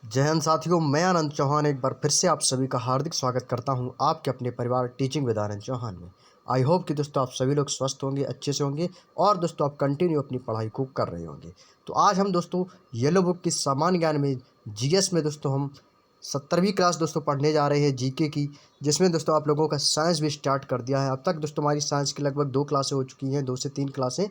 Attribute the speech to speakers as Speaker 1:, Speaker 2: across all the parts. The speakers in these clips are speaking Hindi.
Speaker 1: जय हिंद साथियों, मैं आनंद चौहान एक बार फिर से आप सभी का हार्दिक स्वागत करता हूं आपके अपने परिवार टीचिंग विद आनंद चौहान में। आई होप कि दोस्तों आप सभी लोग स्वस्थ होंगे, अच्छे से होंगे और दोस्तों आप कंटिन्यू अपनी पढ़ाई को कर रहे होंगे। तो आज हम दोस्तों येलो बुक की सामान्य ज्ञान में जीएस में दोस्तों हम 70वीं क्लास दोस्तों पढ़ने जा रहे हैं जीके की, जिसमें दोस्तों आप लोगों का साइंस भी स्टार्ट कर दिया है। अब तक दोस्तों हमारी साइंस की लगभग 2 क्लासें हो चुकी हैं, 2 से 3 क्लासें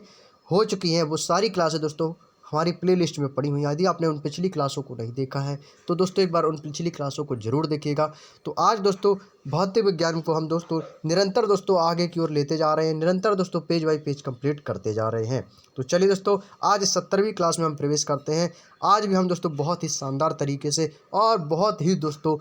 Speaker 1: हो चुकी हैं। वो सारी क्लासें दोस्तों हमारी प्लेलिस्ट में पड़ी हुई हैं। यदि आपने उन पिछली क्लासों को नहीं देखा है तो दोस्तों एक बार उन पिछली क्लासों को ज़रूर देखिएगा। तो आज दोस्तों भौतिक विज्ञान को हम दोस्तों निरंतर दोस्तों आगे की ओर लेते जा रहे हैं, निरंतर दोस्तों पेज बाई पेज कंप्लीट करते जा रहे हैं। तो चलिए दोस्तों आज 70वीं क्लास में हम प्रवेश करते हैं। आज भी हम दोस्तों बहुत ही शानदार तरीके से और बहुत ही दोस्तों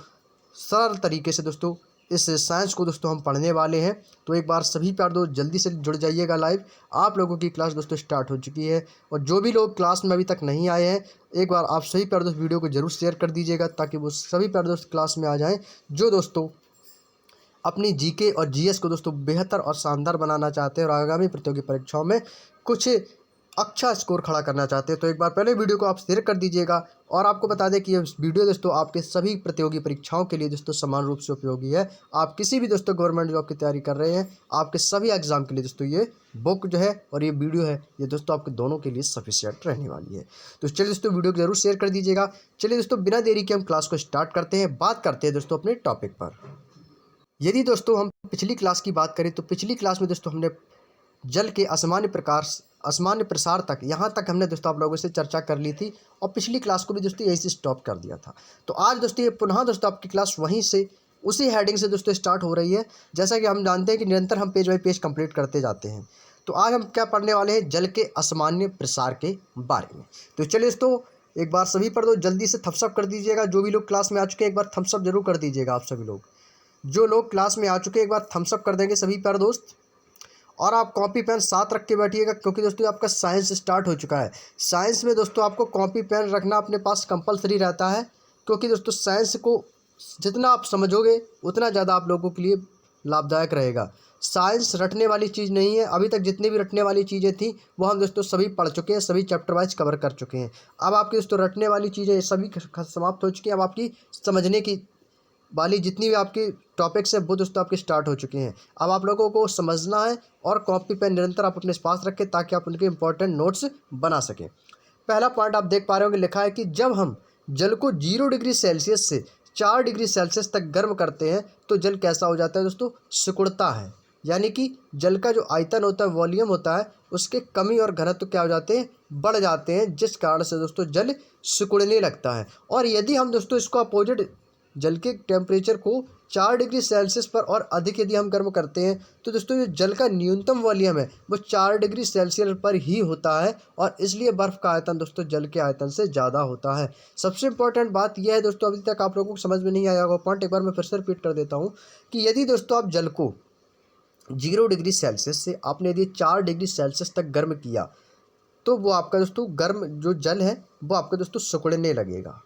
Speaker 1: सरल तरीके से दोस्तों इस साइंस को दोस्तों हम पढ़ने वाले हैं। तो एक बार सभी प्यार दोस्त जल्दी से जुड़ जाइएगा लाइव। आप लोगों की क्लास दोस्तों स्टार्ट हो चुकी है और जो भी लोग क्लास में अभी तक नहीं आए हैं, एक बार आप सभी प्यार दोस्त वीडियो को जरूर शेयर कर दीजिएगा ताकि वो सभी प्यार दोस्त क्लास में आ जाएं जो दोस्तों अपनी जीके और जीएस को दोस्तों बेहतर और शानदार बनाना चाहते हैं और आगामी प्रतियोगी परीक्षाओं में कुछ अच्छा स्कोर खड़ा करना चाहते हैं। तो एक बार पहले वीडियो को आप शेयर कर दीजिएगा और आपको बता दें कि ये वीडियो दोस्तों आपके सभी प्रतियोगी परीक्षाओं के लिए दोस्तों समान रूप से उपयोगी है। आप किसी भी दोस्तों गवर्नमेंट जॉब की तैयारी कर रहे हैं, आपके सभी एग्जाम के लिए दोस्तों ये बुक जो है और ये वीडियो है ये दोस्तों आपके दोनों के लिए सफिशिएंट रहने वाली है। तो चलिए दोस्तों वीडियो को जरूर शेयर कर दीजिएगा। चलिए दोस्तों बिना देरी के हम क्लास को स्टार्ट करते हैं, बात करते हैं दोस्तों अपने टॉपिक पर। यदि दोस्तों हम पिछली क्लास की बात करें तो पिछली क्लास में दोस्तों हमने जल के असामान्य प्रसार तक यहाँ तक हमने दोस्तों आप लोगों से चर्चा कर ली थी और पिछली क्लास को भी दोस्तों यहीं से स्टॉप कर दिया था। तो आज दोस्तों ये पुनः दोस्तों आपकी क्लास वहीं से उसी हेडिंग से दोस्तों स्टार्ट हो रही है। जैसा कि हम जानते हैं कि निरंतर हम पेज बाई पेज कंप्लीट करते जाते हैं। तो आज हम क्या पढ़ने वाले हैं, जल के असामान्य प्रसार के बारे में। तो चलिए दोस्तों एक बार सभी पर दो जल्दी से थम्स अप कर दीजिएगा। जो भी लोग क्लास में आ चुके हैं एक बार थम्स अप जरूर कर दीजिएगा। आप सभी लोग जो लोग क्लास में आ चुके हैं एक बार थम्स अप कर देंगे सभी प्यारे दोस्त। और आप कॉपी पेन साथ रख के बैठिएगा क्योंकि दोस्तों आपका साइंस स्टार्ट हो चुका है। साइंस में दोस्तों आपको कॉपी पेन रखना अपने पास कंपलसरी रहता है क्योंकि दोस्तों साइंस को जितना आप समझोगे उतना ज़्यादा आप लोगों के लिए लाभदायक रहेगा। साइंस रटने वाली चीज़ नहीं है। अभी तक जितनी भी रटने वाली चीज़ें थी वो हम दोस्तों सभी पढ़ चुके हैं, सभी चैप्टर वाइज कवर कर चुके हैं। अब आपकी दोस्तों रटने वाली चीज़ें सभी समाप्त हो चुकी हैं। अब आपकी समझने की वाली जितनी भी आपकी टॉपिक्स हैं वो दोस्तों आपके स्टार्ट हो चुके हैं। अब आप लोगों को समझना है और कॉपी पेन निरंतर आप अपने पास रखें ताकि आप उनके इंपॉर्टेंट नोट्स बना सकें। पहला पॉइंट आप देख पा रहे होंगे, लिखा है कि जब हम जल को 0 डिग्री सेल्सियस से 4 डिग्री सेल्सियस तक गर्म करते हैं तो जल कैसा हो जाता है दोस्तों, सिकुड़ता है। यानी कि जल का जो आयतन होता है, वॉल्यूम होता है, उसके कमी और घनत्व क्या हो जाते हैं, बढ़ जाते हैं, जिस कारण से दोस्तों जल सिकुड़ने लगता है। और यदि हम दोस्तों इसको अपोजिट जल के टेम्परेचर को 4 डिग्री सेल्सियस पर और अधिक यदि हम गर्म करते हैं तो दोस्तों जो जल का न्यूनतम वॉल्यूम है वो 4 डिग्री सेल्सियस पर ही होता है और इसलिए बर्फ़ का आयतन दोस्तों जल के आयतन से ज़्यादा होता है। सबसे इंपॉर्टेंट बात यह है दोस्तों, अभी तक आप लोगों को समझ में नहीं आया होगा पॉइंट, एक बार मैं फिर से रिपीट कर देता हूँ कि यदि दोस्तों आप जल को 0 डिग्री सेल्सियस से आपने यदि 4 डिग्री सेल्सियस तक गर्म किया तो वो आपका दोस्तों गर्म जो जल है वो आपका दोस्तों सिकुड़ने लगेगा।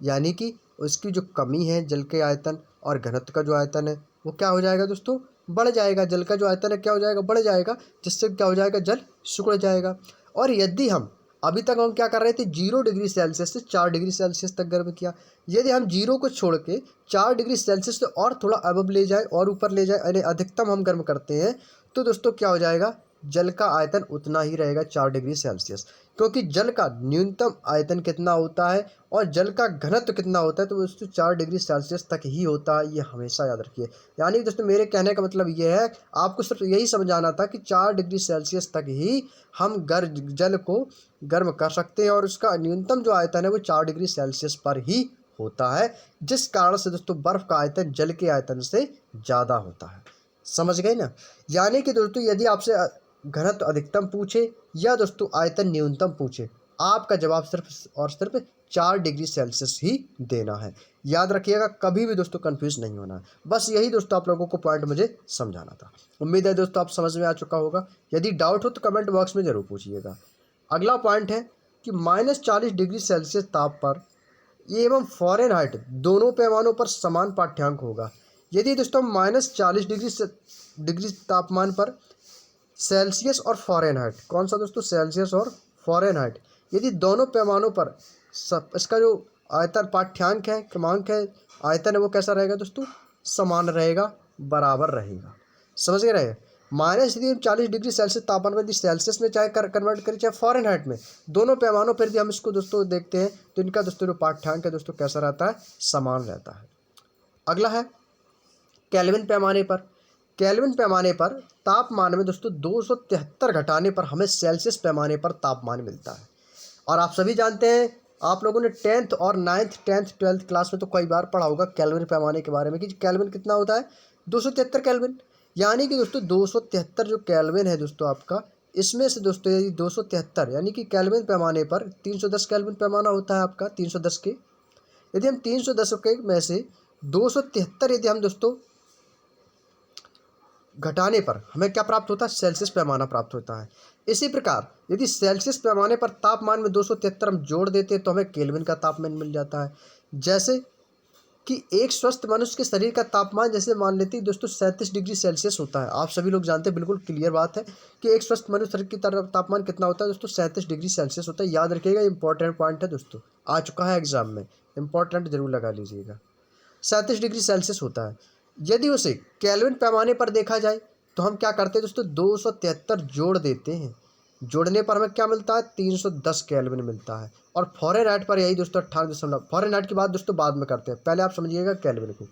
Speaker 1: यानी कि उसकी जो कमी है जल के आयतन और घनत्व का जो आयतन है वो क्या हो जाएगा दोस्तों, बढ़ जाएगा। जल का जो आयतन है क्या हो जाएगा, बढ़ जाएगा, जिससे क्या हो जाएगा, जल सिकुड़ जाएगा। और यदि हम अभी तक हम क्या कर रहे थे, 0 डिग्री सेल्सियस से 4 डिग्री सेल्सियस तक गर्म किया। यदि हम 0 को छोड़ के 4 डिग्री सेल्सियस से और थोड़ा अबव ले जाए और ऊपर ले जाए, यानी अधिकतम हम गर्म करते हैं तो दोस्तों क्या हो जाएगा, जल का आयतन उतना ही रहेगा 4 डिग्री सेल्सियस। क्योंकि जल का न्यूनतम आयतन कितना होता है और जल का घनत्व कितना होता है तो दोस्तों 4 डिग्री सेल्सियस तक ही होता है, ये हमेशा याद रखिए। यानी दोस्तों मेरे कहने का मतलब ये है, आपको सिर्फ यही समझाना था कि 4 डिग्री सेल्सियस तक ही हम जल को गर्म कर सकते हैं और उसका न्यूनतम जो आयतन है वो 4 डिग्री सेल्सियस पर ही होता है, जिस कारण से दोस्तों बर्फ़ का आयतन जल के आयतन से ज़्यादा होता है। समझ गए ना। यानी कि दोस्तों यदि आपसे घनत्व अधिकतम पूछे या दोस्तों आयतन न्यूनतम पूछे, आपका जवाब सिर्फ और सिर्फ 4 डिग्री सेल्सियस ही देना है। याद रखिएगा, कभी भी दोस्तों कंफ्यूज नहीं होना है। बस यही दोस्तों आप लोगों को पॉइंट मुझे समझाना था। उम्मीद है दोस्तों आप समझ में आ चुका होगा। यदि डाउट हो तो कमेंट बॉक्स में ज़रूर पूछिएगा। अगला पॉइंट है कि -40 डिग्री सेल्सियस ताप पर एवं फ़ारेनहाइट दोनों पैमानों पर समान पाठ्यांक होगा। यदि दोस्तों -40 डिग्री तापमान पर सेल्सियस और फ़ारेनहाइट, कौन सा दोस्तों, सेल्सियस और फ़ारेनहाइट, यदि दोनों पैमानों पर इसका जो आयतन पाठ्यांक है, क्रमांक है, आयतन है, वो कैसा रहेगा दोस्तों, समान रहेगा, बराबर रहेगा। समझ गए रहे। माइनस यदि हम 40 डिग्री सेल्सियस तापमान में, यदि सेल्सियस में चाहे कन्वर्ट करें चाहे फॉरेनहाइट में, दोनों पैमानों पर यदि हम इसको दोस्तों देखते हैं तो इनका दोस्तों जो पाठ्यांक है दोस्तों कैसा रहता है, समान रहता है। अगला है केल्विन पैमाने पर। केल्विन पैमाने पर तापमान में दोस्तों 273 घटाने पर हमें सेल्सियस पैमाने पर तापमान मिलता है। और आप सभी जानते हैं, आप लोगों ने 10th और 9th 10th 12th क्लास में तो कई बार पढ़ा होगा केल्विन पैमाने के बारे में कि केल्विन कितना होता है, 273 केल्विन। यानी कि दोस्तों 273 जो केल्विन है दोस्तों आपका, इसमें से दोस्तों यदि 273 यानी कि केल्विन पैमाने पर 310 केल्विन पैमाना होता है आपका 310 के, यदि हम 310 के में से 273 यदि हम दोस्तों घटाने पर हमें क्या प्राप्त होता है, सेल्सियस पैमाना प्राप्त होता है। इसी प्रकार यदि सेल्सियस पैमाने पर तापमान में 273 हम जोड़ देते हैं तो हमें केल्विन का तापमान मिल जाता है। जैसे कि एक स्वस्थ मनुष्य के शरीर का तापमान जैसे मान लेते हैं दोस्तों 37 डिग्री सेल्सियस होता है। आप सभी लोग जानते हैं, बिल्कुल क्लियर बात है कि एक स्वस्थ मनुष्य शरीर की तरफ तापमान कितना होता है दोस्तों, 37 डिग्री सेल्सियस होता है। याद रखिएगा, इंपॉर्टेंट पॉइंट है दोस्तों, आ चुका है एग्जाम में, इंपॉर्टेंट जरूर लगा लीजिएगा। 37 डिग्री सेल्सियस होता है। यदि उसे केल्विन पैमाने पर देखा जाए तो हम क्या करते हैं दोस्तों, 273 जोड़ देते हैं। जोड़ने पर हमें क्या मिलता है, 310 केल्विन मिलता है। और फॉरेनहाइट पर यही दोस्तों 98, फॉरेनहाइट की बात दोस्तों बाद में करते हैं, पहले आप समझिएगा केल्विन को।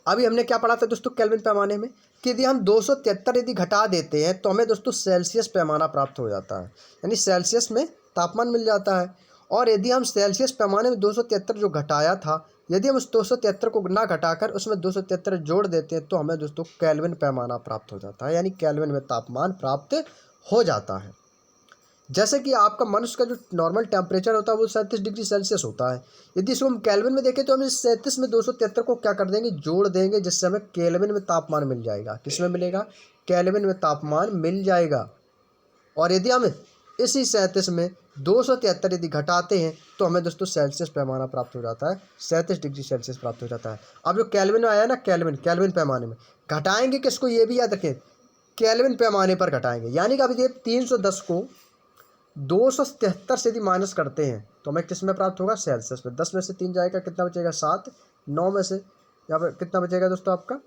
Speaker 1: अभी हमने क्या पढ़ा था दोस्तों केल्विन पैमाने में कि यदि हम 273 यदि घटा देते हैं तो हमें दोस्तों सेल्सियस पैमाना प्राप्त हो जाता है, यानी सेल्सियस में तापमान मिल जाता है। और यदि हम सेल्सियस पैमाने में 273 जो घटाया था, यदि हम उस 273 को ना घटाकर उसमें 273 जोड़ देते हैं तो हमें दोस्तों केल्विन पैमाना प्राप्त हो जाता है, यानी केल्विन में तापमान प्राप्त हो जाता है। जैसे कि आपका मनुष्य का जो नॉर्मल टेम्परेचर होता है वो 37 डिग्री सेल्सियस होता है। यदि इसको हम केल्विन में देखें तो हम इस 37 में 273 को क्या कर देंगे, जोड़ देंगे, जिससे हमें केल्विन में तापमान मिल जाएगा। किस में मिलेगा, केल्विन में तापमान मिल जाएगा। और यदि हम इसी 37 में 273 यदि घटाते हैं तो हमें दोस्तों सेल्सियस पैमाना प्राप्त हो जाता है, 37 डिग्री सेल्सियस प्राप्त हो जाता है। अब जो केल्विन में आया ना, केल्विन पैमाने में घटाएंगे किसको, ये भी याद रखें, केल्विन पैमाने पर घटाएंगे। यानी कि अभी ये 310 को 273 से यदि माइनस करते हैं तो हमें किस में प्राप्त होगा, सेल्सियस में। 10 में से 3 जाएगा, कितना बचेगा, 7। 9 में से यहाँ पर कितना बचेगा दोस्तों आपका,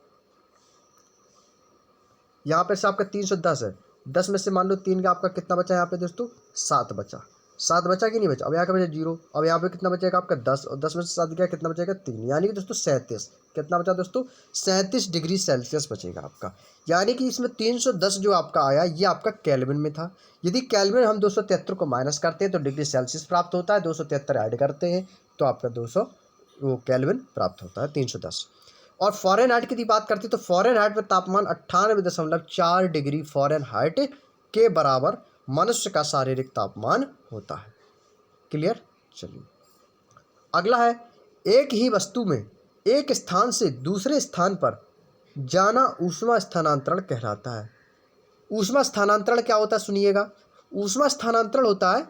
Speaker 1: यहाँ पर से आपका 310 है, 10 में से मान लो 3 का आपका कितना बचा यहाँ पे दोस्तों, 7 बचा। 7 बचा कि नहीं बचा, अब यहाँ का बचा 0। अब यहाँ पे कितना बचेगा आपका 10, और 10 में से 7 गया कितना बचेगा, 3। यानी कि दोस्तों 37, कितना बचा दोस्तों, 37 डिग्री सेल्सियस बचेगा आपका। यानी कि इसमें 310 जो आपका आया ये आपका केल्विन में था। यदि केल्विन हम 273 को माइनस करते हैं तो डिग्री सेल्सियस प्राप्त होता है, 273 ऐड करते हैं तो आपका 200 वो केल्विन प्राप्त होता है, 310। और फॉरेनहाइट की बात करते हैं तो फॉरेनहाइट में तापमान 98.4 डिग्री फॉरेनहाइट के बराबर मनुष्य का शारीरिक तापमान होता है। क्लियर। चलिए अगला है, एक ही वस्तु में एक स्थान से दूसरे स्थान पर जाना ऊष्मा स्थानांतरण कहलाता है। ऊष्मा स्थानांतरण क्या होता है सुनिएगा, ऊष्मा स्थानांतरण होता है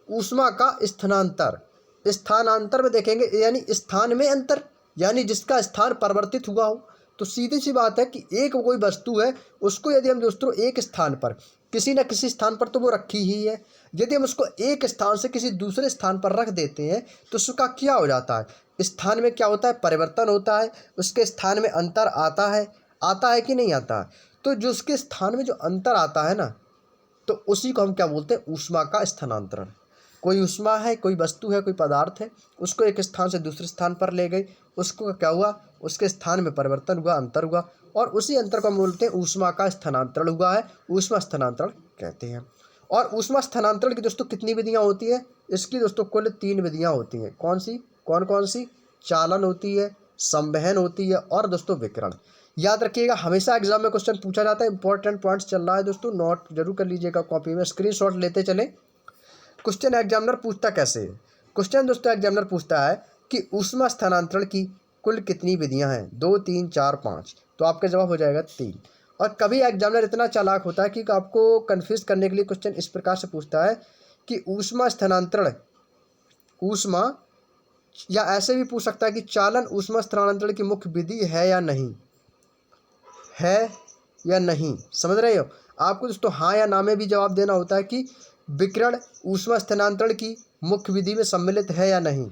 Speaker 1: ऊष्मा का स्थानांतर। स्थानांतर में देखेंगे यानी स्थान में अंतर, यानी जिसका स्थान परिवर्तित हुआ हो। तो सीधी सी बात है कि एक कोई वस्तु है, उसको यदि हम दोस्तों एक स्थान पर किसी न किसी स्थान पर तो वो रखी ही है, यदि हम उसको एक स्थान से किसी दूसरे स्थान पर रख देते हैं तो उसका क्या हो जाता है, स्थान में क्या होता है, परिवर्तन होता है, उसके स्थान में अंतर आता है कि नहीं आता है। तो जो उसके स्थान में जो अंतर आता है ना, तो उसी को हम क्या बोलते हैं, ऊष्मा का स्थानांतरण। कोई ऊष्मा है, कोई वस्तु है, कोई पदार्थ है, उसको एक स्थान से दूसरे स्थान पर ले गई, उसको क्या हुआ, उसके स्थान में परिवर्तन हुआ, अंतर हुआ, और उसी अंतर को हम बोलते हैं ऊष्मा का स्थानांतरण हुआ है, ऊष्मा स्थानांतरण कहते हैं। और ऊष्मा स्थानांतरण की दोस्तों कितनी विधियाँ होती है, इसकी दोस्तों कुल 3 विधियाँ होती हैं। कौन सी, चालन होती है, संवहन होती है, और दोस्तों विकिरण। याद रखिएगा, हमेशा एग्जाम में क्वेश्चन पूछा जाता है, इंपॉर्टेंट पॉइंट्स चल रहा है दोस्तों, नोट जरूर कर लीजिएगा कॉपी में, स्क्रीनशॉट लेते चलें। क्वेश्चन एग्जामिनर पूछता कैसे है, क्वेश्चन दोस्तों एग्जामिनर पूछता है कि ऊष्मा स्थानांतरण की कुल कितनी विधियां हैं, 2, 3, 4, 5। तो आपका जवाब हो जाएगा 3। और कभी एग्जामिनर इतना चालाक होता है कि आपको कन्फ्यूज करने के लिए क्वेश्चन इस प्रकार से पूछता है कि ऊष्मा स्थानांतरण, ऊष्मा, या ऐसे भी पूछ सकता है कि चालन ऊष्मा स्थानांतरण की मुख्य विधि है या नहीं, है या नहीं। समझ रहे हो, आपको दोस्तों हाँ या ना में भी जवाब देना होता है कि विकिरण ऊष्मा स्थानांतरण की मुख्य विधि में सम्मिलित है या नहीं।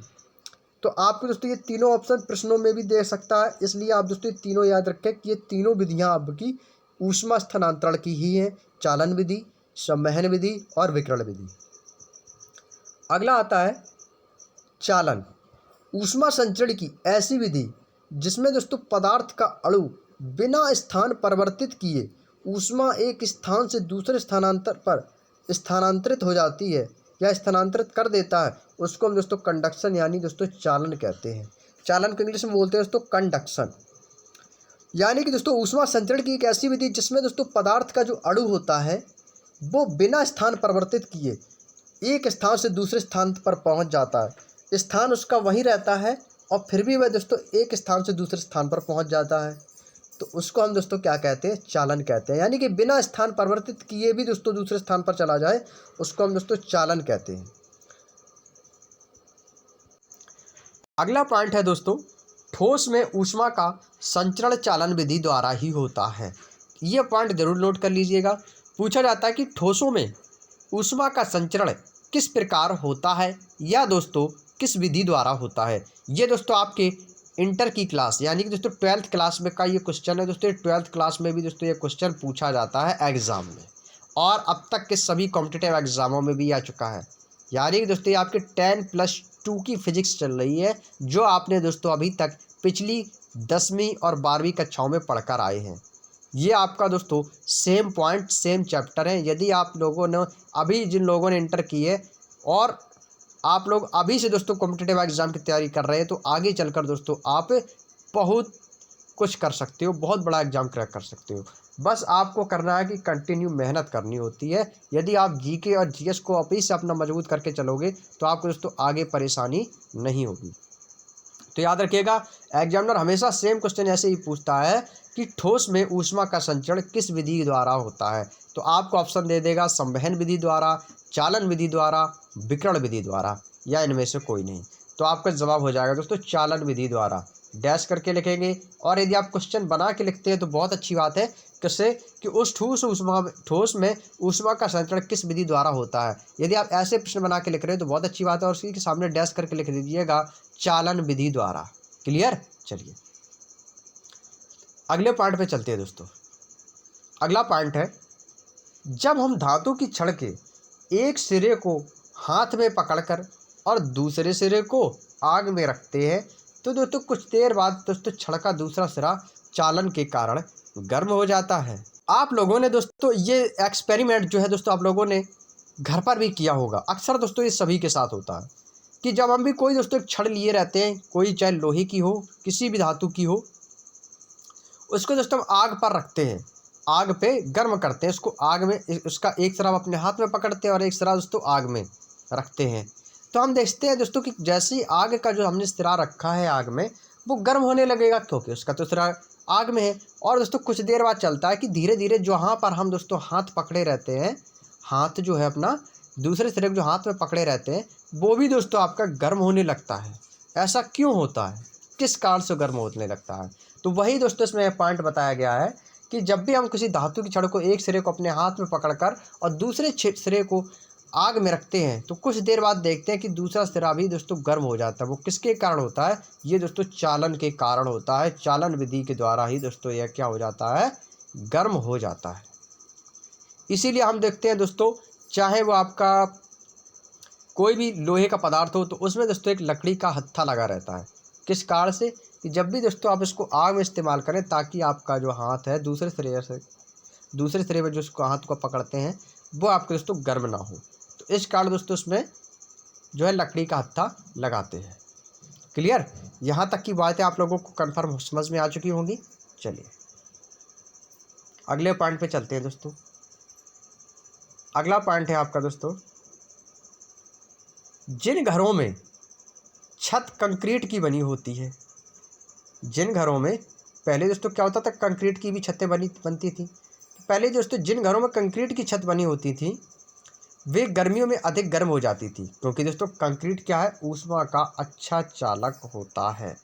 Speaker 1: तो आपको दोस्तों ये तीनों ऑप्शन प्रश्नों में भी दे सकता है, इसलिए आप दोस्तों ये तीनों याद रखें कि ये तीनों विधियां आपकी ऊष्मा स्थानांतरण की ही हैं, चालन विधि, संवहन विधि और विकिरण विधि। अगला आता है चालन। ऊष्मा संचरण की ऐसी विधि जिसमें दोस्तों पदार्थ का अणु बिना स्थान परिवर्तित किए ऊष्मा एक स्थान से दूसरे स्थानांतर पर स्थानांतरित हो जाती है या स्थानांतरित कर देता है, उसको हम दोस्तों कंडक्शन यानी दोस्तों चालन कहते हैं। चालन को इंग्लिश में बोलते हैं दोस्तों कंडक्शन। यानी कि दोस्तों ऊष्मा संचरण की एक ऐसी विधि जिसमें दोस्तों पदार्थ का जो अणु होता है वो बिना स्थान परिवर्तित किए एक स्थान से दूसरे स्थान पर पहुंच जाता है। स्थान उसका वहीं रहता है और फिर भी वह दोस्तों एक स्थान से दूसरे स्थान पर पहुंच जाता है, तो उसको हम दोस्तों क्या कहते हैं? चालन कहते हैं। यानी कि बिना स्थान परिवर्तित किए भी दोस्तों दूसरे स्थान पर चला जाए, उसको हम दोस्तों चालन कहते हैं। अगला पॉइंट है दोस्तों, ठोस में ऊष्मा का संचरण चालन विधि द्वारा ही होता है। यह पॉइंट जरूर नोट कर लीजिएगा। पूछा जाता है कि ठोसों में ऊष्मा का संचरण किस प्रकार होता है या दोस्तों किस विधि द्वारा होता है। ये दोस्तों आपके इंटर की क्लास यानी कि दोस्तों 12th क्लास में का ये क्वेश्चन है दोस्तों। 12th क्लास में भी दोस्तों ये क्वेश्चन पूछा जाता है एग्जाम में, और अब तक के सभी कॉम्पिटिटिव एग्जामों में भी आ चुका है। यानी कि दोस्तों ये आपके 10+2 की फिजिक्स चल रही है, जो आपने दोस्तों अभी तक पिछली 10वीं और 12वीं कक्षाओं में पढ़कर आए हैं। ये आपका दोस्तों सेम पॉइंट सेम चैप्टर है। यदि आप लोगों ने अभी जिन लोगों ने इंटर की है और आप लोग अभी से दोस्तों कॉम्पिटिटिव एग्जाम की तैयारी कर रहे हैं, तो आगे चलकर दोस्तों आप बहुत कुछ कर सकते हो, बहुत बड़ा एग्जाम क्रैक कर सकते हो। बस आपको करना है कि कंटिन्यू मेहनत करनी होती है। यदि आप जीके और जीएस को अभी से अपना मजबूत करके चलोगे तो आपको दोस्तों आगे परेशानी नहीं होगी। तो याद रखिएगा, एग्जामिनर हमेशा सेम क्वेश्चन ऐसे ही पूछता है कि ठोस में ऊष्मा का संचरण किस विधि द्वारा होता है। तो आपको ऑप्शन दे देगा संवहन विधि द्वारा, चालन विधि द्वारा, विकिरण विधि द्वारा, या इनमें से कोई नहीं। तो आपका जवाब हो जाएगा दोस्तों चालन विधि द्वारा। डैश करके लिखेंगे, और यदि आप क्वेश्चन बना के लिखते हैं तो बहुत अच्छी बात है। किससे? कि उस ठोस में ऊष्मा का संचरण किस विधि द्वारा होता है। यदि आप ऐसे प्रश्न बना के लिख रहे हैं तो बहुत अच्छी बात है, और उसी के सामने डैश करके लिख दीजिएगा चालन विधि द्वारा। क्लियर? चलिए अगले पॉइंट पे चलते हैं दोस्तों। अगला पॉइंट है, जब हम धातु की छड़ के एक सिरे को हाथ में पकड़कर और दूसरे सिरे को आग में रखते हैं तो दोस्तों कुछ देर बाद दोस्तों छड़ का दूसरा सिरा चालन के कारण गर्म हो जाता है। आप लोगों ने दोस्तों ये एक्सपेरिमेंट जो है दोस्तों आप लोगों ने घर पर भी किया होगा। अक्सर दोस्तों ये सभी के साथ होता है कि जब हम भी कोई दोस्तों एक छड़ लिए रहते हैं, कोई चाहे लोहे की हो किसी भी धातु की हो, उसको दोस्तों हम आग पर रखते हैं, आग पे गर्म करते हैं उसको। आग में उसका एक सिरा अपने हाथ में पकड़ते हैं और एक सिरा दोस्तों आग में रखते हैं। तो हम देखते हैं दोस्तों कि जैसे ही आग का जो हमने सिरा रखा है आग में, वो गर्म होने लगेगा क्योंकि उसका तो सिरा आग में है। और दोस्तों कुछ देर बाद चलता है कि धीरे धीरे जहाँ पर हम दोस्तों हाथ पकड़े रहते हैं, हाथ जो है अपना दूसरे सिरे को जो हाथ में पकड़े रहते हैं, वो भी दोस्तों आपका गर्म होने लगता है। ऐसा क्यों होता है? किस कारण से गर्म होने लगता है? तो वही दोस्तों इसमें पॉइंट बताया गया है कि जब भी हम किसी धातु की छड़ को एक सिरे को अपने हाथ में पकड़कर और दूसरे सिरे को आग में रखते हैं तो कुछ देर बाद देखते हैं कि दूसरा सिरा भी दोस्तों गर्म हो जाता है। वो किसके कारण होता है? ये दोस्तों चालन के कारण होता है। चालन विधि के द्वारा ही दोस्तों यह क्या हो जाता है? गर्म हो जाता है। इसीलिए हम देखते हैं दोस्तों, चाहे वो आपका कोई भी लोहे का पदार्थ हो तो उसमें दोस्तों एक लकड़ी का हत्था लगा रहता है। किस कारण से? कि जब भी दोस्तों आप इसको आग में इस्तेमाल करें ताकि आपका जो हाथ है दूसरे सिरे में जो उसको हाथ को पकड़ते हैं वो आपके दोस्तों गर्म ना हो। तो इस कारण दोस्तों उसमें जो है लकड़ी का हत्था लगाते हैं। क्लियर? यहाँ तक की बातें आप लोगों को कन्फर्म समझ में आ चुकी होंगी। चलिए अगले पॉइंट पे चलते हैं दोस्तों। अगला पॉइंट है आपका दोस्तों, जिन घरों में छत कंक्रीट की बनी होती है, जिन घरों में पहले दोस्तों क्या होता था, कंक्रीट की भी छतें बनती थी। पहले दोस्तों जिन घरों में कंक्रीट की छत बनी होती थी वे गर्मियों में अधिक गर्म हो जाती थी, क्योंकि दोस्तों कंक्रीट क्या है? ऊष्मा का अच्छा चालक होता है।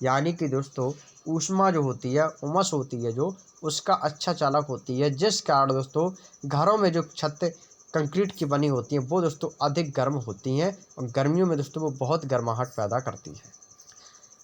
Speaker 1: यानी कि दोस्तों ऊष्मा जो होती है, उमस होती है जो, उसका अच्छा चालक होती है, जिस कारण दोस्तों घरों में जो छत कंक्रीट की बनी होती हैं वो दोस्तों अधिक गर्म होती हैं और गर्मियों में दोस्तों वो बहुत गर्माहट पैदा करती है।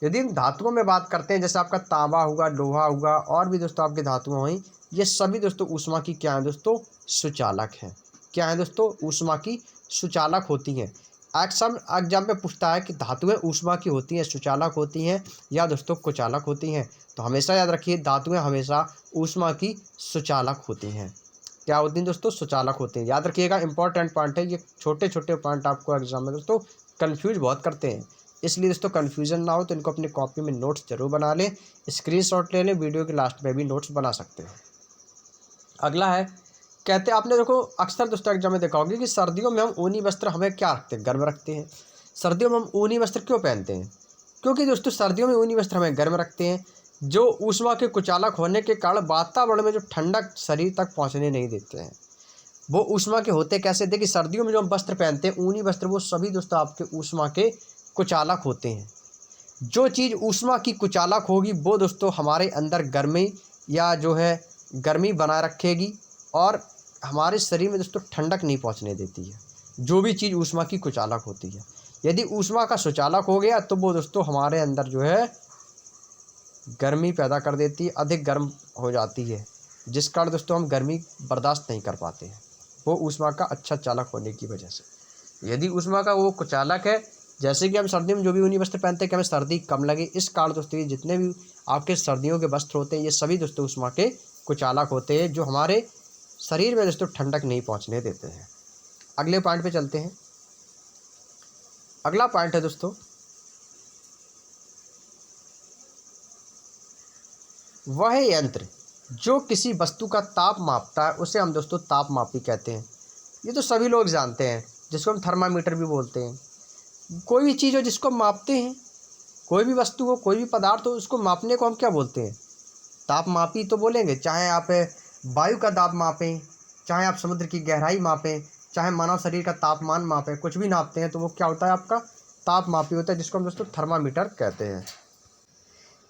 Speaker 1: यदि हम धातुओं में बात करते हैं, जैसे आपका तांबा हुआ, लोहा हुआ और भी दोस्तों आपकी धातुएं हुई, ये सभी दोस्तों ऊष्मा की क्या है दोस्तों, सुचालक हैं। क्या है दोस्तों, ऊष्मा की सुचालक होती हैं। एग्जाम में पूछता है कि धातुएं ऊष्मा की होती हैं, सुचालक होती हैं या दोस्तों कुचालक होती हैं, तो हमेशा याद रखिए धातुएं हमेशा ऊष्मा की सुचालक होती हैं। क्या होती हैं दोस्तों, सुचालक होती हैं। याद रखिएगा, इंपॉर्टेंट पॉइंट है ये, छोटे छोटे पॉइंट आपको एग्जाम में दोस्तों कन्फ्यूज बहुत करते हैं, इसलिए दोस्तों कन्फ्यूजन ना हो तो इनको अपनी कॉपी में नोट्स जरूर बना लें, स्क्रीनशॉट ले लें, वीडियो के लास्ट में भी नोट्स बना सकते हैं। अगला है, कहते हैं आपने देखो अक्सर दोस्तों एग्जाम में देखा होगा कि सर्दियों में हम ऊनी वस्त्र हमें क्या रखते हैं, गर्म रखते हैं। सर्दियों में हम ऊनी वस्त्र क्यों पहनते हैं, क्योंकि दोस्तों सर्दियों में ऊनी वस्त्र हमें गर्म रखते हैं, जो ऊष्मा के कुचालक होने के कारण वातावरण में जो ठंडक शरीर तक पहुँचने नहीं देते हैं। वो ऊष्मा के होते कैसे, देखिए सर्दियों में जो हम वस्त्र पहनते हैं ऊनी वस्त्र, वो सभी दोस्तों आपके ऊष्मा के कुचालक होते हैं। जो चीज़ ऊष्मा की कुचालक होगी वो दोस्तों हमारे अंदर गर्मी या जो है गर्मी बनाए रखेगी और हमारे शरीर में दोस्तों ठंडक नहीं पहुंचने देती है, जो भी चीज़ ऊष्मा की कुचालक होती है। यदि ऊष्मा का सुचालक हो गया तो वो दोस्तों हमारे अंदर जो है गर्मी पैदा कर देती है, अधिक गर्म हो जाती है, जिस कारण दोस्तों हम गर्मी बर्दाश्त नहीं कर पाते हैं, वो ऊष्मा का अच्छा चालक होने की वजह से। यदि ऊष्मा का वो कुचालक है, जैसे कि हम सर्दी में जो भी ऊनी वस्त्र पहनते हैं कि हमें सर्दी कम लगे, इस कारण दोस्तों ये जितने भी आपके सर्दियों के वस्त्र होते हैं ये सभी दोस्तों ऊष्मा के कुचालक होते हैं, जो हमारे शरीर में दोस्तों ठंडक नहीं पहुंचने देते हैं। अगले पॉइंट पे चलते हैं। अगला पॉइंट है दोस्तों, वह यंत्र जो किसी वस्तु का ताप मापता है उसे हम दोस्तों तापमापी कहते हैं। ये तो सभी लोग जानते हैं, जिसको हम थर्मामीटर भी बोलते हैं। कोई भी चीज़ हो जिसको मापते हैं, कोई भी वस्तु हो, कोई भी पदार्थ हो, उसको मापने को हम क्या बोलते हैं, तापमापी तो बोलेंगे। चाहे आप वायु का दाब मापें, चाहे आप समुद्र की गहराई मापें, चाहे मानव शरीर का तापमान मापें, कुछ भी नापते हैं तो वो क्या होता है, आपका तापमापी होता है, जिसको हम दोस्तों थर्मामीटर कहते हैं।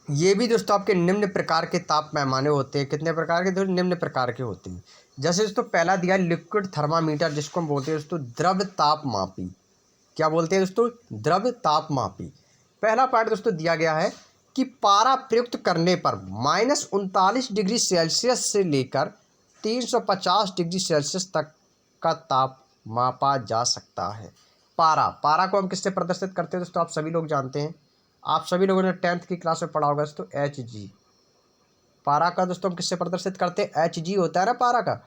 Speaker 1: ये भी दोस्तों आपके निम्न प्रकार के ताप पैमाने होते हैं। कितने प्रकार के दोस्तों, निम्न प्रकार के होते हैं। जैसे दोस्तों पहला दिया लिक्विड थर्मामीटर, जिसको हम बोलते हैं दोस्तों द्रव तापमापी। क्या बोलते हैं दोस्तों, द्रव तापमापी। पहला पार्ट दोस्तों दिया गया है कि पारा प्रयुक्त करने पर -39 डिग्री सेल्सियस से लेकर 350 डिग्री सेल्सियस तक का ताप मापा जा सकता है। पारा को हम किससे प्रदर्शित करते हैं दोस्तों, आप सभी लोग जानते हैं, आप सभी लोगों ने 10th की क्लास में पढ़ा होगा दोस्तों, Hg। पारा का दोस्तों हम किससे प्रदर्शित करते हैं, Hg होता है ना पारा का।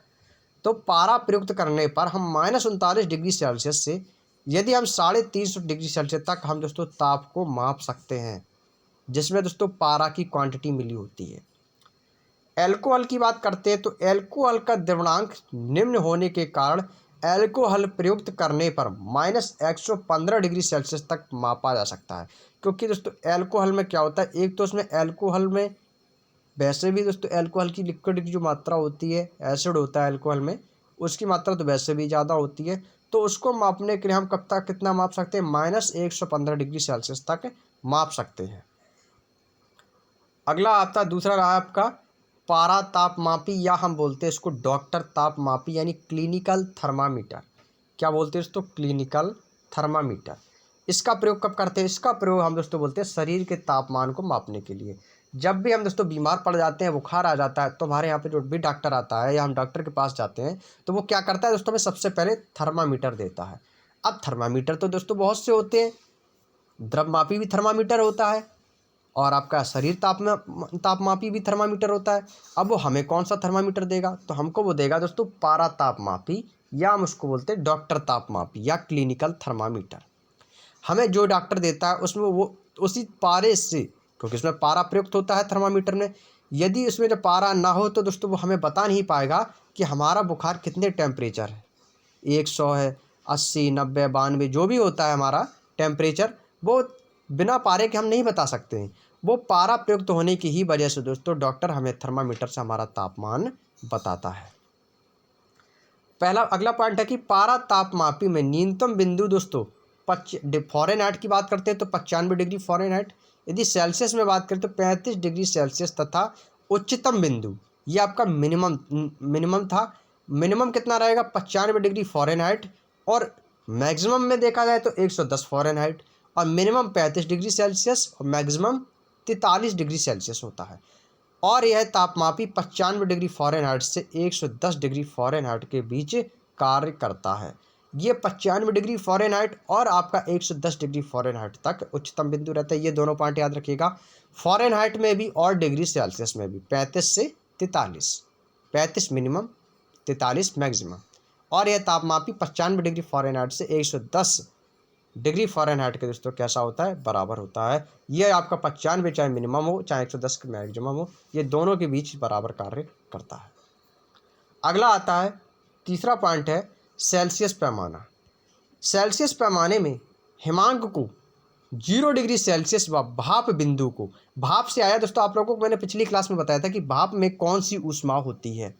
Speaker 1: तो पारा प्रयुक्त करने पर हम -39 डिग्री सेल्सियस से यदि हम 350 डिग्री सेल्सियस तक हम दोस्तों ताप को माप सकते हैं, जिसमें दोस्तों पारा की क्वांटिटी मिली होती है। एल्कोहल की बात करते हैं तो एल्कोहल का द्रवणांक निम्न होने के कारण एल्कोहल प्रयुक्त करने पर -115 डिग्री सेल्सियस तक मापा जा सकता है। क्योंकि दोस्तों एल्कोहल में क्या होता है, एक तो उसमें एल्कोहल में वैसे भी दोस्तों एल्कोहल की लिक्विड की जो मात्रा होती है, एसिड होता है एल्कोहल में, उसकी मात्रा तो वैसे भी ज़्यादा होती है, तो उसको मापने के लिए हम कब तक कितना माप सकते हैं, -115 डिग्री सेल्सियस तक माप सकते हैं। अगला आपका दूसरा रहा आपका पारा तापमापी, या हम बोलते हैं इसको डॉक्टर तापमापी यानी क्लिनिकल थर्मामीटर। क्या बोलते हैं दोस्तों, क्लिनिकल थर्मामीटर। इसका प्रयोग कब करते हैं, इसका प्रयोग हम दोस्तों बोलते हैं शरीर के तापमान को मापने के लिए। जब भी हम दोस्तों बीमार पड़ जाते हैं, बुखार आ जाता है, तो हमारे यहाँ पे जो भी डॉक्टर आता है या हम डॉक्टर के पास जाते हैं तो वो क्या करता है दोस्तों, हमें सबसे पहले थर्मामीटर देता है। अब थर्मामीटर तो दोस्तों बहुत से होते हैं, द्रवमापी भी थर्मामीटर होता है और आपका शरीर तापमापी भी थर्मामीटर होता है। अब वो हमें कौन सा थर्मामीटर देगा, तो हमको वो देगा दोस्तों पारा तापमापी, या हम उसको बोलते हैं डॉक्टर तापमापी या क्लिनिकल थर्मामीटर। हमें जो डॉक्टर देता है उसमें वो उसी पारे से, क्योंकि उसमें पारा प्रयुक्त होता है थर्मामीटर में, यदि उसमें जब पारा ना हो तो दोस्तों वो हमें बता नहीं पाएगा कि हमारा बुखार कितने टेम्परेचर है, 100 है, 80, 90, 92, जो भी होता है हमारा टेम्परेचर, वो बिना पारे के हम नहीं बता सकते हैं। वो पारा प्रयुक्त होने की ही वजह से दोस्तों डॉक्टर हमें थर्मामीटर से हमारा तापमान बताता है। पहला अगला पॉइंट है कि पारा तापमापी में न्यूनतम बिंदु दोस्तों फ़ारेनहाइट की बात करते हैं तो 95 डिग्री फ़ारेनहाइट, यदि सेल्सियस में बात करें तो 35 डिग्री सेल्सियस, तथा उच्चतम बिंदु ये आपका मिनिमम था, मिनिमम कितना रहेगा 95 डिग्री फ़ारेनहाइट, और मैक्सिमम में देखा जाए तो 110 फ़ारेनहाइट। और मिनिमम 35 डिग्री सेल्सियस और मैक्सिमम 43 डिग्री सेल्सियस होता है। और यह तापमापी 95 डिग्री फ़ारेनहाइट से 110 डिग्री फ़ारेनहाइट के बीच कार्य करता है। ये 95 डिग्री फ़ारेनहाइट और आपका 110 डिग्री फ़ारेनहाइट तक उच्चतम बिंदु रहता है। ये दोनों पॉइंट याद रखिएगा, फ़ारेनहाइट में भी और डिग्री सेल्सियस में भी 35 से 43, 35 मिनिमम, 43 मैक्सिमम। और यह तापमापी 95 डिग्री फ़ारेनहाइट से 110 डिग्री फ़ारेनहाइट के दोस्तों कैसा होता है, बराबर होता है। ये आपका 95 चाहे मिनिमम हो चाहे 110 मैक्सिमम हो, ये दोनों के बीच बराबर कार्य करता है। अगला आता है, तीसरा पॉइंट है सेल्सियस पैमाना। सेल्सियस पैमाने में हिमांक को 0 डिग्री सेल्सियस व भाप बिंदु को, भाप से आया दोस्तों, आप लोगों को मैंने पिछली क्लास में बताया था कि भाप में कौन सी ऊष्मा होती है,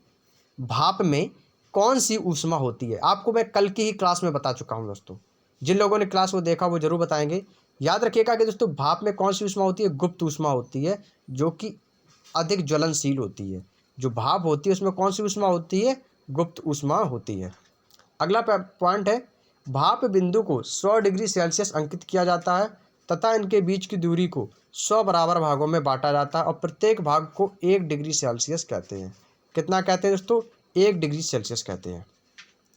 Speaker 1: भाप में कौन सी ऊष्मा होती है, आपको मैं कल की ही क्लास में बता चुका हूं दोस्तों। जिन लोगों ने क्लास को देखा वो जरूर बताएंगे। याद रखिएगा कि दोस्तों भाप में कौन सी ऊष्मा होती है, गुप्त ऊष्मा होती है, जो कि अधिक ज्वलनशील होती है। जो भाप होती है उसमें कौन सी ऊष्मा होती है, गुप्त ऊष्मा होती है। अगला पॉइंट है, भाप बिंदु को 100 डिग्री सेल्सियस अंकित किया जाता है तथा इनके बीच की दूरी को 100 बराबर भागों में बांटा जाता है और प्रत्येक भाग को 1 डिग्री सेल्सियस कहते हैं। कितना कहते हैं दोस्तों, 1 डिग्री सेल्सियस कहते हैं।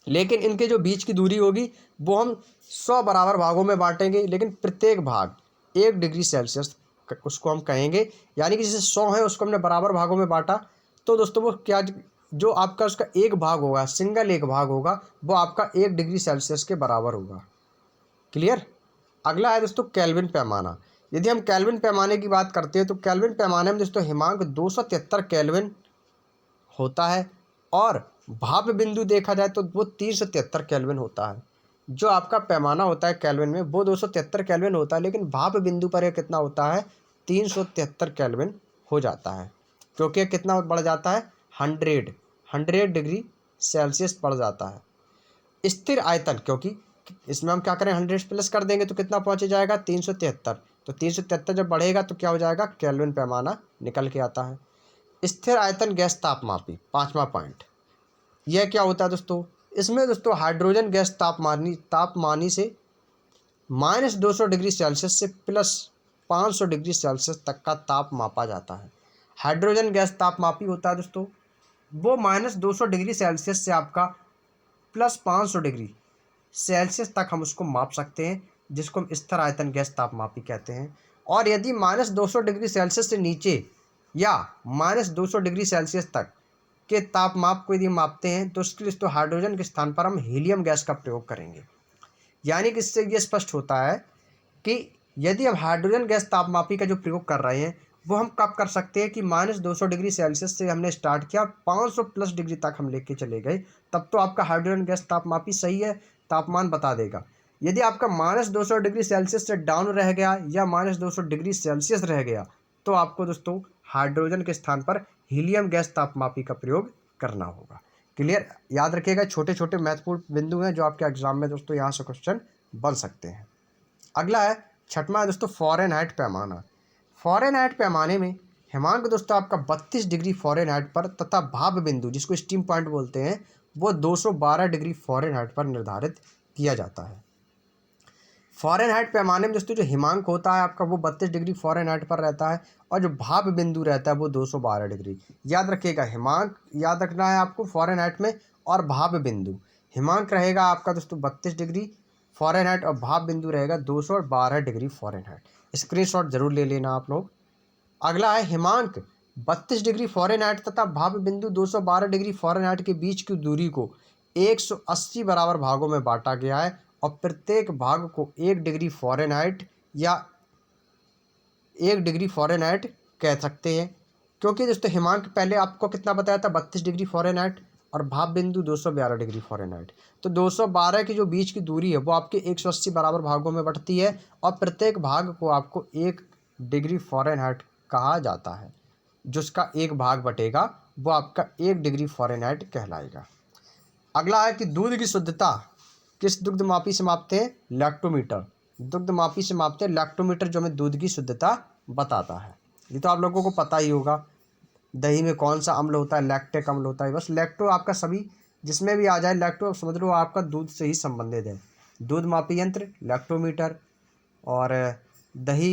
Speaker 1: लेकिन इनके जो बीच की दूरी होगी वो हम 100 बराबर भागों में बांटेंगे, लेकिन प्रत्येक भाग 1 डिग्री सेल्सियस उसको हम कहेंगे। यानी कि जैसे 100 है उसको हमने बराबर भागों में बांटा, तो दोस्तों वो क्या, जो आपका उसका एक भाग होगा, सिंगल एक भाग होगा, वो आपका 1 डिग्री सेल्सियस के बराबर होगा। क्लियर। अगला है दोस्तों केल्विन पैमाना। यदि हम केल्विन पैमाने की बात करते हैं तो केल्विन पैमाने में दोस्तों हिमांक 273 केल्विन होता है और भाप बिंदु देखा जाए तो वो 373 केल्विन होता है। जो आपका पैमाना होता है केल्विन में वो 273 केल्विन होता है, लेकिन भाप बिंदु पर यह कितना होता है, 373 केल्विन हो जाता है, क्योंकि यह कितना बढ़ जाता है, 100 डिग्री सेल्सियस बढ़ जाता है। स्थिर आयतन, क्योंकि इसमें हम क्या करें, 100 प्लस कर देंगे तो कितना पहुंचे जाएगा, 373। तो 373 जब बढ़ेगा तो क्या हो जाएगा, केल्विन पैमाना निकल के आता है। स्थिर आयतन गैस तापमापी, पांचवा पॉइंट, यह क्या होता है दोस्तों, इसमें दोस्तों हाइड्रोजन गैस तापमानी से -200 डिग्री सेल्सियस से +500 डिग्री सेल्सियस तक का ताप मापा जाता है। हाइड्रोजन गैस तापमापी होता है दोस्तों, वो -200 डिग्री सेल्सियस से आपका +500 डिग्री सेल्सियस तक हम उसको माप सकते हैं, जिसको हम स्थिर आयतन गैस तापमापी कहते हैं। और यदि -200 डिग्री सेल्सियस से नीचे या -200 डिग्री सेल्सियस तक के तापमाप को यदि मापते हैं तो उसके लिए तो हाइड्रोजन के स्थान पर हम हीलियम गैस का प्रयोग करेंगे। यानी कि इससे ये स्पष्ट होता है कि यदि हम हाइड्रोजन गैस तापमापी का जो प्रयोग कर रहे हैं वो हम कब कर सकते हैं कि -200 डिग्री सेल्सियस से हमने स्टार्ट किया, 500 प्लस डिग्री तक हम लेके चले गए, तब तो आपका हाइड्रोजन गैस तापमापी सही है, तापमान बता देगा। यदि आपका -200 डिग्री सेल्सियस से डाउन रह गया या -200 डिग्री सेल्सियस रह गया तो आपको दोस्तों हाइड्रोजन के स्थान पर हीलियम गैस तापमापी का प्रयोग करना होगा। क्लियर। याद रखिएगा, छोटे छोटे महत्वपूर्ण बिंदु हैं जो आपके एग्जाम में दोस्तों यहाँ से क्वेश्चन बन सकते हैं। अगला है, छठवां है दोस्तों फ़ारेनहाइट पैमाना। फ़ारेनहाइट पैमाने में हिमांक दोस्तों आपका 32 डिग्री फ़ारेनहाइट पर तथा भाप बिंदु, जिसको स्टीम पॉइंट बोलते हैं, वो 212 डिग्री फ़ारेनहाइट पर निर्धारित किया जाता है। फ़ारेनहाइट पैमाने में दोस्तों जो हिमांक होता है आपका वो 32 डिग्री फ़ारेनहाइट पर रहता है और जो भाप बिंदु रहता है वो 212 डिग्री। याद रखिएगा, हिमांक याद रखना है आपको फ़ारेनहाइट में, और भाप बिंदु, हिमांक रहेगा आपका दोस्तों 32 डिग्री फ़ारेनहाइट और भाप बिंदु रहेगा 212 डिग्री फ़ारेनहाइट। स्क्रीनशॉट जरूर ले लेना आप लोग। अगला है, हिमांक 32 डिग्री फ़ारेनहाइट तथा भाप बिंदु 212 डिग्री फ़ारेनहाइट के बीच की दूरी को 180 बराबर भागों में बांटा गया है और प्रत्येक भाग को 1 डिग्री फ़ारेनहाइट या 1 डिग्री फ़ारेनहाइट कह सकते हैं, क्योंकि दोस्तों हिमांक पहले आपको कितना बताया था, 32 डिग्री फ़ारेनहाइट और भाप बिंदु 212 डिग्री फ़ारेनहाइट। तो 212 की जो बीच की दूरी है वो आपके 180 बराबर भागों में बढ़ती है और प्रत्येक भाग को आपको 1 डिग्री फ़ारेनहाइट कहा जाता है। जिसका एक भाग बटेगा वो आपका 1 डिग्री फ़ारेनहाइट कहलाएगा। अगला है कि दूध की शुद्धता किस दुग्धमापी से मापते हैं, लैक्टोमीटर। दुग्धमापी से मापते हैं, लैक्टोमीटर जो हमें दूध की शुद्धता बताता है। ये तो आप लोगों को पता ही होगा, दही में कौन सा अम्ल होता है, लैक्टिक अम्ल होता है। बस लैक्टो आपका सभी जिसमें भी आ जाए लैक्टो समझ लो आपका दूध से ही संबंधित है। दूध मापी यंत्र लैक्टोमीटर, और दही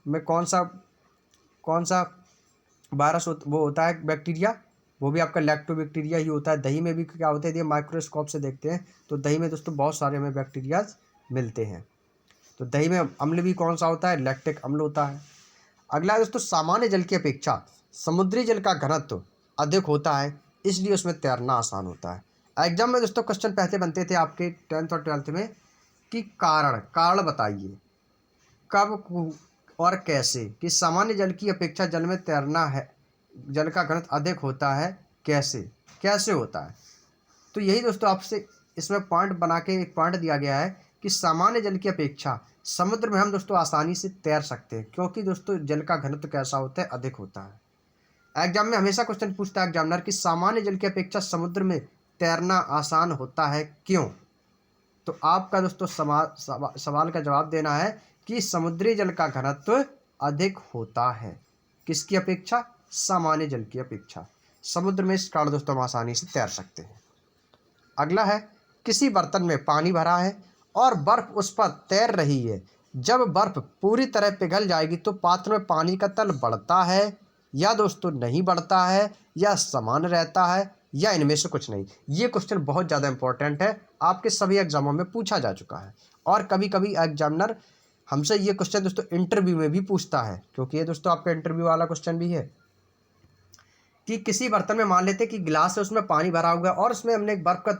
Speaker 1: में कौन सा वायरस वो होता है, बैक्टीरिया, वो भी आपका लैक्टोबैक्टीरिया ही होता है। दही में भी क्या होता है, यदि माइक्रोस्कोप से देखते हैं तो दही में दोस्तों बहुत सारे हमें बैक्टीरियाज मिलते हैं। तो दही में अम्ल भी कौन सा होता है, लैक्टिक अम्ल होता है। अगला है दोस्तों, सामान्य जल की अपेक्षा समुद्री जल का घनत्व अधिक होता है, इसलिए उसमें तैरना आसान होता है। एग्जाम में दोस्तों क्वेश्चन पहले बनते थे आपके 10th और 12th में कि कारण बताइए कब और कैसे, कि सामान्य जल की अपेक्षा जल में तैरना है, जल का घनत्व अधिक होता है, कैसे होता है। तो यही दोस्तों आपसे इसमें पॉइंट बना के एक पॉइंट दिया गया है कि सामान्य जल की अपेक्षा समुद्र में हम दोस्तों आसानी से तैर सकते हैं, क्योंकि दोस्तों जल का घनत्व कैसा होता है, अधिक होता है। एग्जाम में हमेशा क्वेश्चन पूछता है एग्जामिनर कि सामान्य जल की अपेक्षा समुद्र में तैरना आसान होता है, क्यों। तो आपका दोस्तों सवाल का जवाब देना है कि समुद्री जल का घनत्व अधिक होता है, किसकी अपेक्षा, सामान्य जल की अपेक्षा। समुद्र में इस कारण दोस्तों हम आसानी से तैर सकते हैं। अगला है, किसी बर्तन में पानी भरा है और बर्फ उस पर तैर रही है। जब बर्फ पूरी तरह पिघल जाएगी तो पात्र में पानी का तल बढ़ता है या दोस्तों नहीं बढ़ता है, या समान रहता है, या इनमें से कुछ नहीं। ये क्वेश्चन बहुत ज़्यादा इंपॉर्टेंट है, आपके सभी एग्जामों में पूछा जा चुका है। और कभी कभी एग्जामिनर हमसे ये क्वेश्चन दोस्तों इंटरव्यू में भी पूछता है, क्योंकि ये दोस्तों आपका इंटरव्यू वाला क्वेश्चन भी है कि किसी बर्तन में मान लेते हैं कि गिलास है, उसमें पानी भरा हुआ है और उसमें हमने एक बर्फ़ का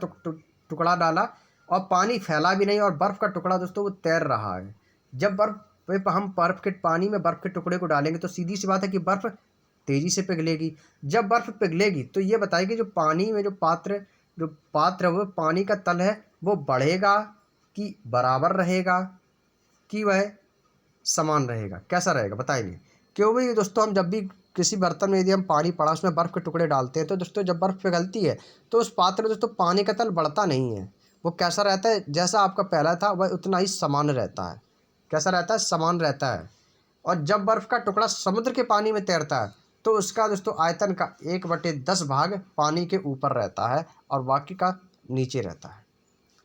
Speaker 1: टुकड़ा डाला और पानी फैला भी नहीं और बर्फ़ का टुकड़ा दोस्तों वो तैर रहा है। जब हम बर्फ़ के पानी में बर्फ़ के टुकड़े को डालेंगे तो सीधी सी बात है कि बर्फ़ तेज़ी से पिघलेगी। जब बर्फ़ पिघलेगी तो ये बताएगी जो पानी में जो पात्र है वो पानी का तल है वो बढ़ेगा कि बराबर रहेगा कि वह समान रहेगा, कैसा रहेगा बताइए। क्यों भाई दोस्तों, हम जब भी किसी बर्तन में यदि हम पानी पड़ा उसमें बर्फ़ के टुकड़े डालते हैं तो दोस्तों जब बर्फ़ पिघलती है तो उस पात्र में दोस्तों पानी का तल बढ़ता नहीं है, वो कैसा रहता है, जैसा आपका पहला था वह उतना ही समान रहता है। कैसा रहता है, समान रहता है। और जब बर्फ़ का टुकड़ा समुद्र के पानी में तैरता है तो उसका दोस्तों आयतन का 1/10 भाग पानी के ऊपर रहता है और बाकी का नीचे रहता है।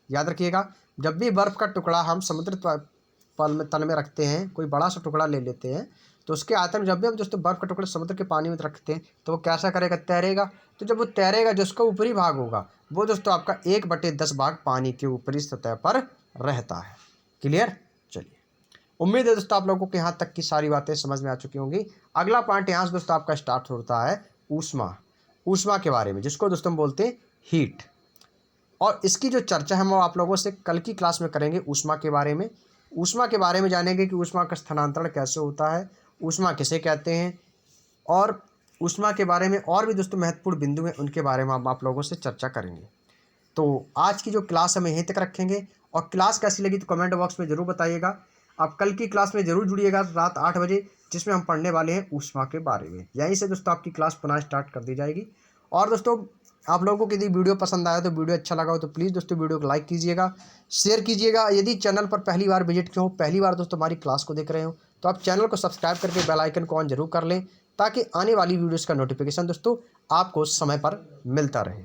Speaker 1: याद रखिएगा, जब भी बर्फ़ का टुकड़ा हम समुद्र तल में रखते हैं, कोई बड़ा सा टुकड़ा ले लेते हैं तो उसके आयतन जब भी हम दोस्तों बर्फ़ का टुकड़ा समुद्र के पानी में रखते हैं तो वो कैसा करेगा, तैरेगा। तो जब वो तैरेगा जिसका ऊपरी भाग होगा वो दोस्तों आपका 1/10 भाग पानी के ऊपरी सतह पर रहता है। क्लियर। चलिए, उम्मीद है दोस्तों आप लोगों को यहाँ तक की सारी बातें समझ में आ चुकी होंगी। अगला पॉइंट यहाँ से दोस्तों आपका स्टार्ट होता है ऊष्मा के बारे में, जिसको दोस्तों हम बोलते हैं हीट। और इसकी जो चर्चा है वो आप लोगों से कल की क्लास में करेंगे। ऊष्मा के बारे में जानेंगे कि ऊष्मा का स्थानांतरण कैसे होता है, ऊष्मा किसे कहते हैं, और ऊष्मा के बारे में और भी दोस्तों महत्वपूर्ण बिंदु हैं, उनके बारे में हम आप लोगों से चर्चा करेंगे। तो आज की जो क्लास हम यहीं तक रखेंगे, और क्लास कैसी लगी तो कमेंट बॉक्स में ज़रूर बताइएगा। आप कल की क्लास में ज़रूर जुड़िएगा रात 8 बजे, जिसमें हम पढ़ने वाले हैं ऊष्मा के बारे में। यहीं से दोस्तों आपकी क्लास पुनः स्टार्ट कर दी जाएगी। और दोस्तों आप लोगों को यदि वीडियो पसंद आया तो वीडियो अच्छा लगा हो तो प्लीज़ दोस्तों वीडियो को लाइक कीजिएगा, शेयर कीजिएगा। यदि चैनल पर पहली बार विजिट किए हो, पहली बार दोस्तों हमारी क्लास को देख रहे हो, तो आप चैनल को सब्सक्राइब करके बेल आइकन को ऑन जरूर कर लें, ताकि आने वाली वीडियोस का नोटिफिकेशन दोस्तों आपको समय पर मिलता रहे।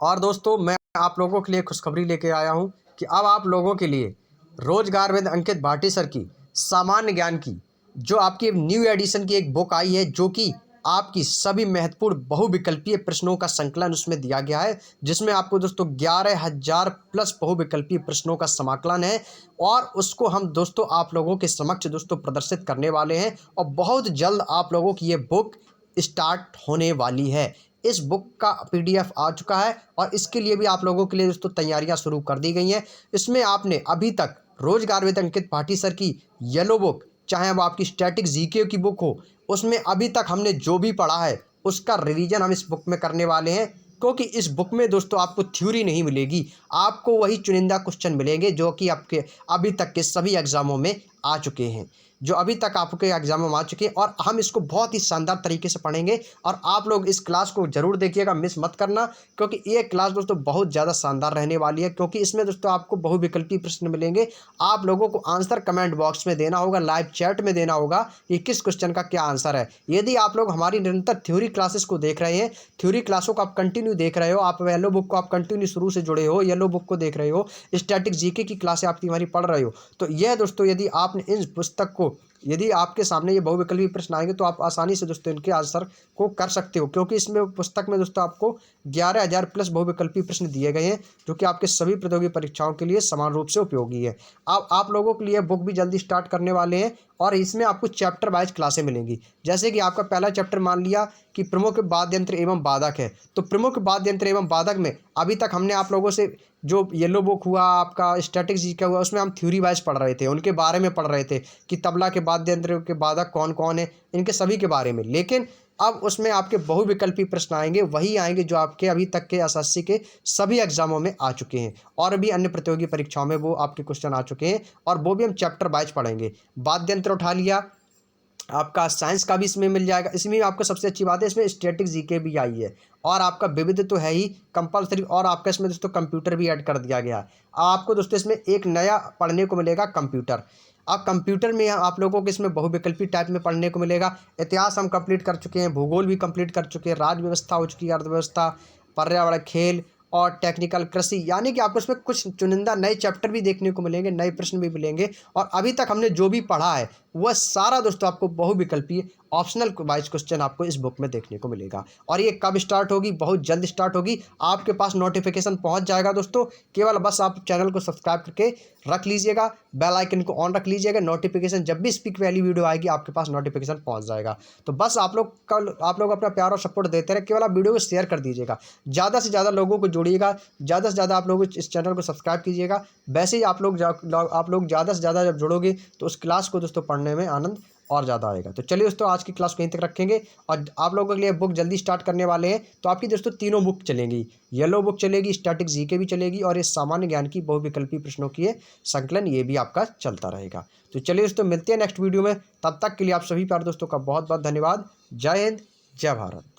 Speaker 1: और दोस्तों मैं आप लोगों के लिए खुशखबरी लेके आया हूँ कि अब आप लोगों के लिए रोजगार विद अंकित भाटी सर की सामान्य ज्ञान की जो आपकी न्यू एडिशन की एक बुक आई है, जो कि आपकी सभी महत्वपूर्ण बहुविकल्पीय प्रश्नों का संकलन उसमें दिया गया है, जिसमें आपको दोस्तों 11,000 प्लस बहुविकल्पीय प्रश्नों का समाकलन है। और उसको हम दोस्तों आप लोगों के समक्ष दोस्तों प्रदर्शित करने वाले हैं, और बहुत जल्द आप लोगों की ये बुक स्टार्ट होने वाली है। इस बुक का PDF आ चुका है और इसके लिए भी आप लोगों के लिए दोस्तों तैयारियां शुरू कर दी गई हैं। इसमें आपने अभी तक रोजगार विद अंकित भाटी सर की येलो बुक, चाहे वो आपकी स्टैटिक जीके की बुक हो, उसमें अभी तक हमने जो भी पढ़ा है उसका रिवीजन हम इस बुक में करने वाले हैं। क्योंकि इस बुक में दोस्तों आपको थ्योरी नहीं मिलेगी, आपको वही चुनिंदा क्वेश्चन मिलेंगे जो कि आपके अभी तक के सभी एग्जामों में आ चुके हैं। जो अभी तक आपके एग्जाम में आ चुके हैं, और हम इसको बहुत ही शानदार तरीके से पढ़ेंगे। और आप लोग इस क्लास को जरूर देखिएगा, मिस मत करना, क्योंकि ये क्लास दोस्तों बहुत ज़्यादा शानदार रहने वाली है। क्योंकि इसमें दोस्तों आपको बहुविकल्पी प्रश्न मिलेंगे, आप लोगों को आंसर कमेंट बॉक्स में देना होगा, लाइव चैट में देना होगा कि किस क्वेश्चन का क्या आंसर है। यदि आप लोग हमारी निरंतर थ्योरी क्लासेस को देख रहे हैं, थ्योरी क्लासों को आप कंटिन्यू देख रहे हो, आप येलो बुक को आप कंटिन्यू शुरू से जुड़े हो, येलो बुक को देख रहे हो, स्टैटिक जीके की क्लासें आपकी हमारी पढ़ रहे हो, तो यह दोस्तों यदि आपने इन पुस्तक को, यदि आपके सामने ये बहुविकल्पी प्रश्न आएंगे तो आप आसानी से दोस्तों इनके आंसर को कर सकते हो। क्योंकि इसमें पुस्तक में दोस्तों आपको 11,000 प्लस बहुविकल्पी प्रश्न दिए गए हैं, जो कि आपके सभी प्रतियोगी परीक्षाओं के लिए समान रूप से उपयोगी है। अब आप लोगों के लिए बुक भी जल्दी स्टार्ट करने वाले हैं, और इसमें आपको चैप्टर वाइज क्लासें मिलेंगी। जैसे कि आपका पहला चैप्टर मान लिया कि प्रमुख वाद्य यंत्र एवं वादक है, तो प्रमुख वाद्य यंत्र एवं वादक में अभी तक हमने आप लोगों से जो येलो बुक हुआ, आपका स्टैटिक जीके हुआ, उसमें हम थ्योरी वाइज पढ़ रहे थे, उनके बारे में पढ़ रहे थे कि तबला के वाद्य यंत्र के वादक कौन कौन है, इनके सभी के बारे में। लेकिन अब उसमें आपके बहुविकल्पी प्रश्न आएंगे, वही आएंगे जो आपके अभी तक के एसएससी के सभी एग्जामों में आ चुके हैं, और भी अन्य प्रतियोगी परीक्षाओं में वो आपके क्वेश्चन आ चुके हैं, और वो भी हम चैप्टर वाइज पढ़ेंगे। वाद्य यंत्र उठा लिया, आपका साइंस का भी इसमें मिल जाएगा। इसमें आपको सबसे अच्छी बात है, इसमें स्टैटिक जीके भी आई है, और आपका विविध तो है ही कंपलसरी, और आपका इसमें दोस्तों कंप्यूटर भी ऐड कर दिया गया है। आपको दोस्तों इसमें एक नया पढ़ने को मिलेगा, कंप्यूटर। अब कंप्यूटर में आप लोगों को इसमें बहुविकल्पी टाइप में पढ़ने को मिलेगा। इतिहास हम कंप्लीट कर चुके हैं, भूगोल भी कंप्लीट कर चुके हैं, राज्य व्यवस्था हो चुकी है, अर्थव्यवस्था, पर्यावरण, खेल और टेक्निकल कृषि, यानी कि आपको इसमें कुछ चुनिंदा नए चैप्टर भी देखने को मिलेंगे, नए प्रश्न भी मिलेंगे। और अभी तक हमने जो भी पढ़ा है वह सारा दोस्तों आपको बहुविकल्पी ऑप्शनल वाइज क्वेश्चन आपको इस बुक में देखने को मिलेगा। और ये कब स्टार्ट होगी? बहुत जल्द स्टार्ट होगी, आपके पास नोटिफिकेशन पहुंच जाएगा दोस्तों। केवल बस आप चैनल को सब्सक्राइब करके रख लीजिएगा, बेल आइकन को ऑन रख लीजिएगा, नोटिफिकेशन जब भी स्पीक वाली वीडियो आएगी आपके पास नोटिफिकेशन पहुंच जाएगा। तो बस आप लोग अपना प्यार और सपोर्ट देते रहे, केवल आप वीडियो को शेयर कर दीजिएगा, ज़्यादा से ज़्यादा लोगों को जोड़िएगा, ज़्यादा से ज़्यादा आप लोग इस चैनल को सब्सक्राइब कीजिएगा। वैसे ही आप लोग ज़्यादा से ज़्यादा जब जुड़ोगे तो उस क्लास को दोस्तों पढ़ने में आनंद और ज़्यादा आएगा। तो चलिए दोस्तों, आज की क्लास को यहीं तक रखेंगे, और आप लोगों के लिए बुक जल्दी स्टार्ट करने वाले हैं। तो आपकी दोस्तों तीनों बुक चलेंगी, येलो बुक चलेगी, स्टैटिक जीके भी चलेगी, और इस सामान्य ज्ञान की बहुविकल्पी प्रश्नों की संकलन ये भी आपका चलता रहेगा। तो चलिए दोस्तों, मिलते हैं नेक्स्ट वीडियो में, तब तक के लिए आप सभी प्यारे दोस्तों का बहुत बहुत धन्यवाद। जय हिंद, जय भारत।